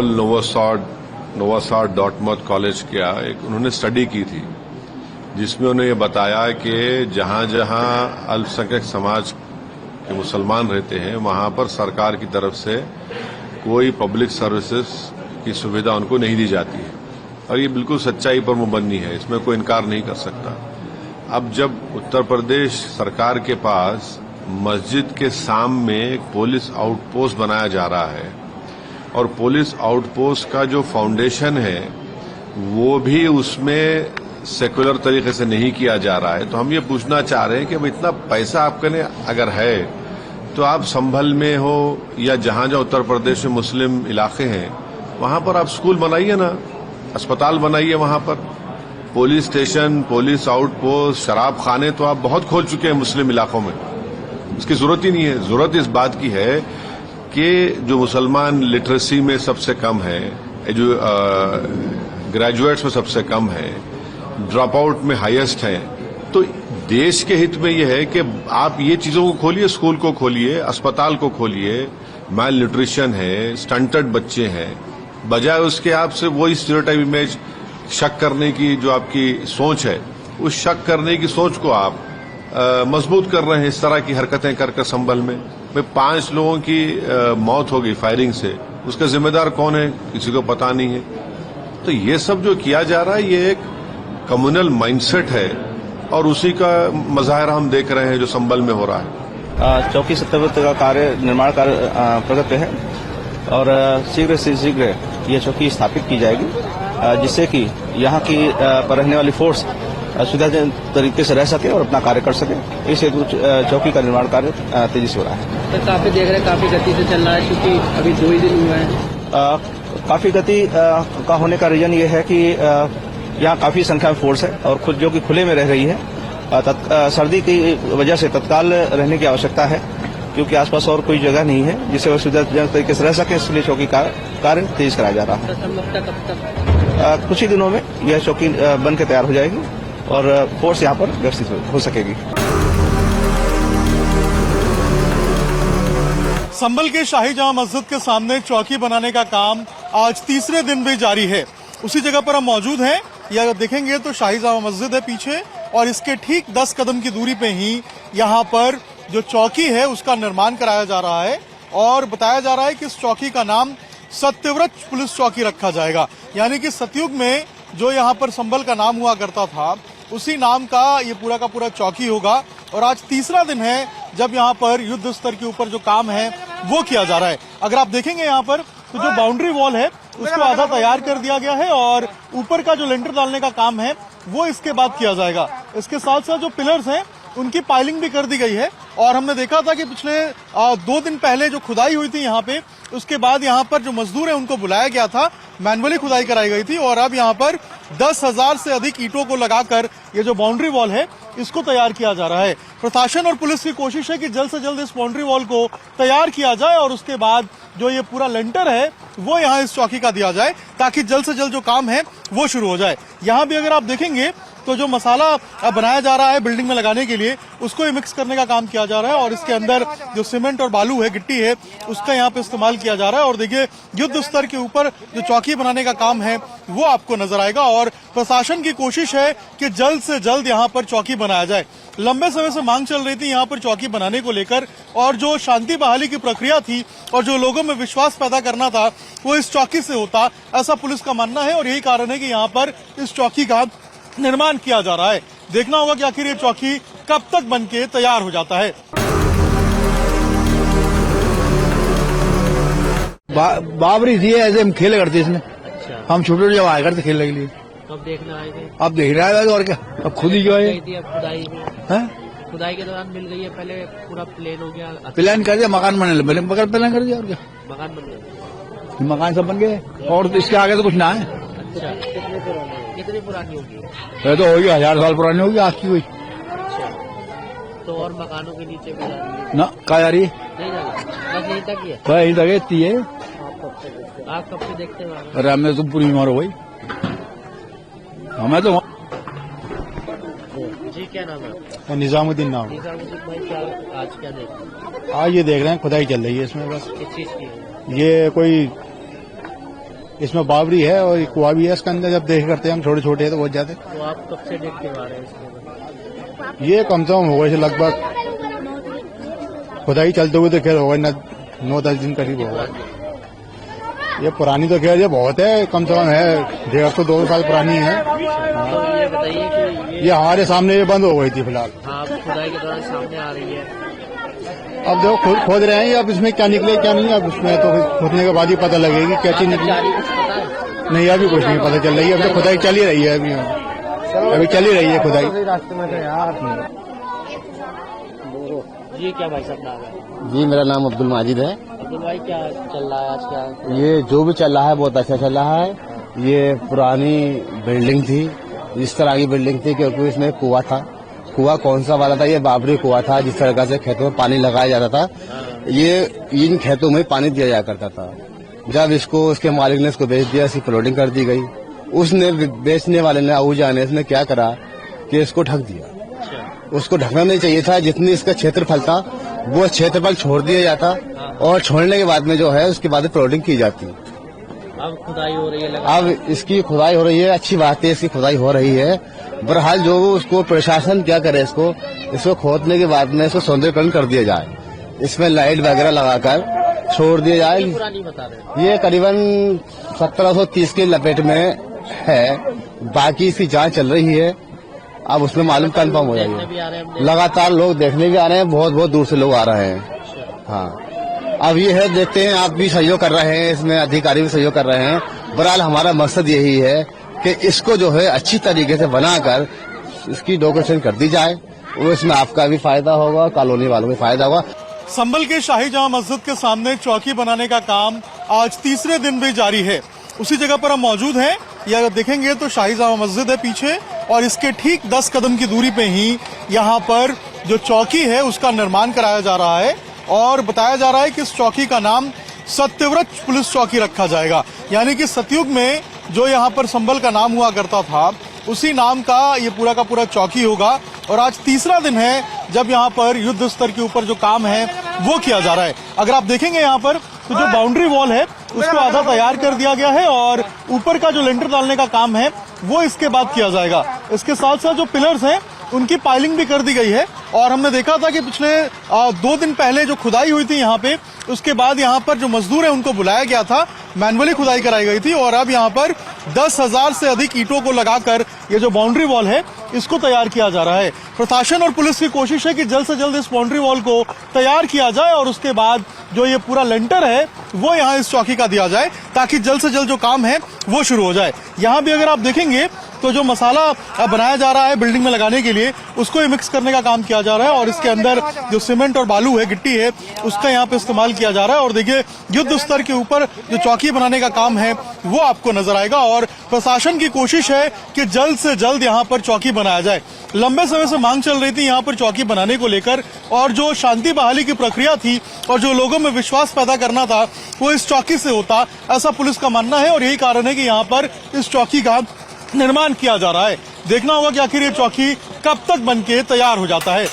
Paul नोवासाड डॉर्टमouth college का उन्होंने study की थी, जिसमें उन्होंने ये बताया कि जहां जहां अल्पसंख्यक समाज के मुसलमान रहते हैं वहां पर सरकार की तरफ से कोई पब्लिक सर्विसेज की सुविधा उनको नहीं दी जाती है, और ये बिल्कुल सच्चाई पर मुबन्नी है, इसमें कोई इनकार नहीं कर सकता। अब जब उत्तर प्रदेश सरकार के पास मस्जिद के सामने एक पुलिस आउटपोस्ट बनाया जा रहा है और पुलिस आउटपोस्ट का जो फाउंडेशन है वो भी उसमें सेकुलर तरीके से नहीं किया जा रहा है, तो हम ये पूछना चाह रहे हैं कि अब इतना पैसा आपके अगर है तो आप संभल में हो या जहां जहां उत्तर प्रदेश में मुस्लिम इलाके हैं वहां पर आप स्कूल बनाइए ना, अस्पताल बनाइए, वहां पर पुलिस स्टेशन, पुलिस आउटपोस्ट, शराब खाने तो आप बहुत खोल चुके हैं मुस्लिम इलाकों में, इसकी जरूरत ही नहीं है। जरूरत इस बात की है कि जो मुसलमान लिटरेसी में सबसे कम है, जो ग्रेजुएट्स में सबसे कम है, ड्रॉप आउट में हाईएस्ट है, तो देश के हित में यह है कि आप ये चीजों को खोलिए, स्कूल को खोलिए, अस्पताल को खोलिए। मैल न्यूट्रिशन है, स्टंटेड बच्चे हैं, बजाय उसके आपसे वही स्टीरियोटाइप इमेज शक करने की जो आपकी सोच है, उस शक करने की सोच को आप मजबूत कर रहे हैं इस तरह की हरकतें कर संभल में। 5 लोगों की मौत हो गई फायरिंग से, उसका जिम्मेदार कौन है किसी को पता नहीं है। तो ये सब जो किया जा रहा है ये एक कम्युनल माइंडसेट है और उसी का मजाहिरा हम देख रहे हैं जो संभल में हो रहा है। चौकी सत्यावृत का निर्माण कार्य प्रगति पे है और शीघ्र से शीघ्र ये चौकी स्थापित की जाएगी, जिससे कि यहाँ की पर रहने वाली फोर्स सुविधाजनक तरीके से रह सके और अपना कार्य कर सके। इस हेतु चौकी का निर्माण कार्य तेजी से हो रहा है। तो काफी देख रहे हैं, काफी गति से चल रहा है, क्योंकि अभी 2 ही दिन हुए हैं। काफी गति का होने का रीजन ये है कि यहाँ काफी संख्या में फोर्स है और खुद जो कि खुले में रह रही है। सर्दी की वजह से तत्काल रहने की आवश्यकता है, क्योंकि आसपास और कोई जगह नहीं है जिससे वह सुविधाजनक तरीके से रह सके, इसलिए चौकी का कार्य तेज कराया जा रहा है। कब तक? कुछ ही दिनों में यह चौकी बन के तैयार हो जाएगी और फोर्स यहाँ पर व्यवस्थित हो सकेगी। संभल के शाही जामा मस्जिद के सामने चौकी बनाने का काम आज तीसरे दिन भी जारी है। उसी जगह पर हम मौजूद हैं। ये अगर देखेंगे तो शाही जामा मस्जिद है पीछे, और इसके ठीक 10 कदम की दूरी पे ही यहाँ पर जो चौकी है उसका निर्माण कराया जा रहा है और बताया जा रहा है कि इस चौकी का नाम सत्यव्रत पुलिस चौकी रखा जाएगा। यानी कि सतयुग में जो यहाँ पर संभल का नाम हुआ करता था उसी नाम का ये पूरा का पूरा चौकी होगा। और आज तीसरा दिन है जब यहाँ पर युद्ध स्तर के ऊपर जो काम है वो किया जा रहा है। अगर आप देखेंगे यहाँ पर तो जो बाउंड्री वॉल है उसको आधा तैयार कर दिया गया है और ऊपर का जो लेंटर डालने का काम है वो इसके बाद किया जाएगा। इसके साथ साथ जो पिलर्स हैं उनकी पाइलिंग भी कर दी गई है। और हमने देखा था कि पिछले 2 दिन पहले जो खुदाई हुई थी यहाँ पे, उसके बाद यहाँ पर जो मजदूर हैं उनको बुलाया गया था, मैनुअली खुदाई कराई गई थी और अब यहाँ पर 10,000 से अधिक ईंटों को लगाकर ये जो बाउंड्री वॉल है इसको तैयार किया जा रहा है। प्रशासन और पुलिस की कोशिश है कि जल्द से जल्द इस बाउंड्री वॉल को तैयार किया जाए और उसके बाद जो ये पूरा लेंटर है वो यहाँ इस चौकी का दिया जाए, ताकि जल्द से जल्द जो काम है वो शुरू हो जाए। यहाँ भी अगर आप देखेंगे तो जो मसाला बनाया जा रहा है बिल्डिंग में लगाने के लिए, उसको ही मिक्स करने का काम किया जा रहा है और इसके अंदर जो सीमेंट और बालू है, गिट्टी है, उसका यहाँ पे इस्तेमाल किया जा रहा है। और देखिए युद्ध स्तर के ऊपर जो चौकी बनाने का काम है वो आपको नजर आएगा और प्रशासन की कोशिश है कि जल्द से जल्द यहाँ पर चौकी बनाया जाए। लंबे समय से मांग चल रही थी यहाँ पर चौकी बनाने को लेकर, और जो शांति बहाली की प्रक्रिया थी और जो लोगों में विश्वास पैदा करना था वो इस चौकी से होता, ऐसा पुलिस का मानना है। और यही कारण है कि यहाँ पर इस चौकी का निर्माण किया जा रहा है। देखना होगा कि आखिर ये चौकी कब तक बनके तैयार हो जाता है। बाबरी थी, ऐसे हम खेले करते इसमें। अच्छा। हम छोटे जब आया करते खेलने के लिए। कब देखने आए थे? अब देख रहा है और क्या, अब खुद ही जो है खुदाई में खुदाई के दौरान मिल गई है, पहले पूरा प्लेन हो गया, प्लान कर दिया, मकान बनने लगे, मगर प्लान कर दिया और क्या, मकान बन गया, मकान सब बन गए और इसके आगे तो कुछ ना है। अच्छा, कितनी पुरानी होगी? ये तो होगी 1000 साल पुरानी होगी आज की हुई। अच्छा, तो और मकानों के नीचे भी जा रही है? ना कहा जा रही है, नहीं जा रही, बस यहीं तक ही है। यहीं तक इतनी है। आप कब से देखते हैं? अरे हमें तो पूरी उम्र हो गई, हमें तो। जी क्या नाम है? निजामुद्दीन नाम। निजामुद्दीन भाई, क्या आज क्या देख रहे हैं? आज ये देख रहे हैं खुदाई चल रही है इसमें, बस किस चीज की है? ये कोई इसमें बावरी है और कुआ भी है इसके अंदर। जब देख करते हैं हम छोटे छोटे तो बहुत ज्यादा। तो आप कब से देखते आ रहे हैं इसके? ये कम से कम हो गए लगभग खुदाई चलते हुए तो खैर होगा ना 9-10 दिन करीब होगा। ये पुरानी तो खैर ये बहुत है, कम से कम है 150-200 साल पुरानी है। तो ये बताइए कि ये हमारे सामने ये बंद हो गई थी फिलहाल। हाँ खुदाई के दौरान सामने आ रही है। अब देखो खुद खोद रहे हैं, अब इसमें क्या निकले क्या नहीं, अब उसमें तो खोदने के बाद ही पता लगेगी क्या चीज निकली। कुछ पता है? नहीं अभी कुछ नहीं पता चल रही है, अभी तो खुदाई चल ही रही है। अभी चल ही रही है खुदाई। जी क्या भाई साहब नाम है? जी मेरा नाम अब्दुल माजिद है। अब्दुल भाई क्या चल रहा है आज? क्या ये जो भी चल रहा है बहुत अच्छा चल रहा है। ये पुरानी बिल्डिंग थी, इस तरह की बिल्डिंग थी क्योंकि इसमें कुआं था। कुआं कौन सा वाला था? ये बाबरी कुआं था, जिस तरह से खेतों में पानी लगाया जाता था। ये इन खेतों में पानी दिया जाया करता था। जब इसको उसके मालिक ने इसको बेच दिया, इसकी प्लॉटिंग कर दी गई। उसने बेचने वाले ने आहूजा ने इसने क्या करा कि इसको ढक दिया। उसको ढकना नहीं चाहिए था। जितनी इसका क्षेत्रफल था वो क्षेत्रफल छोड़ दिया जाता और छोड़ने के बाद में जो है उसके बाद प्लॉटिंग की जाती। अब खुदाई हो रही है अब इसकी खुदाई हो रही है, अच्छी बात है, इसकी खुदाई हो रही है। बहरहाल जो उसको प्रशासन क्या करे, इसको खोदने के बाद में इसको सौंदर्यकरण कर दिया जाए, इसमें लाइट वगैरह लगाकर छोड़ दिया जाए। पुरानी बता रहे ये करीबन 1730 के लपेट में है। बाकी इसकी जांच चल रही है, अब उसमें मालूम कंफर्म हो जाएगी। लगातार लोग देखने भी आ रहे हैं, बहुत बहुत दूर से लोग आ रहे हैं। हाँ अब ये है, देखते हैं, आप भी सहयोग कर रहे हैं, इसमें अधिकारी भी सहयोग कर रहे हैं। बहरहाल हमारा मकसद यही है कि इसको जो है अच्छी तरीके से बनाकर इसकी डोकेशन कर दी जाए, वो इसमें आपका भी फायदा होगा, कॉलोनी वालों को फायदा होगा। संभल के शाही जामा मस्जिद के सामने चौकी बनाने का काम आज तीसरे दिन भी जारी है। उसी जगह पर हम मौजूद हैं। ये अगर देखेंगे तो शाही जामा मस्जिद है पीछे, और इसके ठीक 10 कदम की दूरी पे ही यहाँ पर जो चौकी है उसका निर्माण कराया जा रहा है। और बताया जा रहा है कि इस चौकी का नाम सत्यव्रत पुलिस चौकी रखा जाएगा। यानी कि सतयुग में जो यहाँ पर संभल का नाम हुआ करता था, उसी नाम का ये पूरा का पूरा चौकी होगा। और आज तीसरा दिन है जब यहाँ पर युद्ध स्तर के ऊपर जो काम है वो किया जा रहा है। अगर आप देखेंगे यहाँ पर तो जो बाउंड्री वॉल है उसको आधा तैयार कर दिया गया है, और ऊपर का जो लेंटर डालने का काम है वो इसके बाद किया जाएगा। इसके साथ साथ जो पिलर्स हैं उनकी पाइलिंग भी कर दी गई है। और हमने देखा था कि पिछले 2 दिन पहले जो खुदाई हुई थी यहाँ पे, उसके बाद यहाँ पर जो मजदूर है उनको बुलाया गया था, मैनुअली खुदाई कराई गई थी। और अब यहाँ पर 10,000 से अधिक ईंटों को लगाकर ये जो बाउंड्री वॉल है इसको तैयार किया जा रहा है। प्रशासन और पुलिस की कोशिश है कि जल्द से जल्द इस बाउंड्री वॉल को तैयार किया जाए और उसके बाद जो ये पूरा लेंटर है वो यहाँ इस चौकी का दिया जाए, ताकि जल्द से जल्द जो काम है वो शुरू हो जाए। यहाँ भी अगर आप देखेंगे तो जो मसाला बनाया जा रहा है बिल्डिंग में लगाने के लिए, उसको मिक्स करने का काम किया जा रहा है। और इसके अंदर जो सीमेंट और बालू है, गिट्टी है, उसका यहाँ पे इस्तेमाल किया जा रहा है। और देखिए युद्ध स्तर के ऊपर जो चौकी बनाने का काम है वो आपको नजर आएगा। और प्रशासन की कोशिश है कि जल्द से जल्द यहाँ पर चौकी बनाया जाए। लंबे समय से मांग चल रही थी यहाँ पर चौकी बनाने को लेकर, और जो शांति बहाली की प्रक्रिया थी और जो लोगों में विश्वास पैदा करना था वो इस चौकी से होता, ऐसा पुलिस का मानना है। और यही कारण है कि यहाँ पर इस चौकी का निर्माण किया जा रहा है। देखना होगा कि आखिर ये चौकी कब तक बनके तैयार हो जाता है।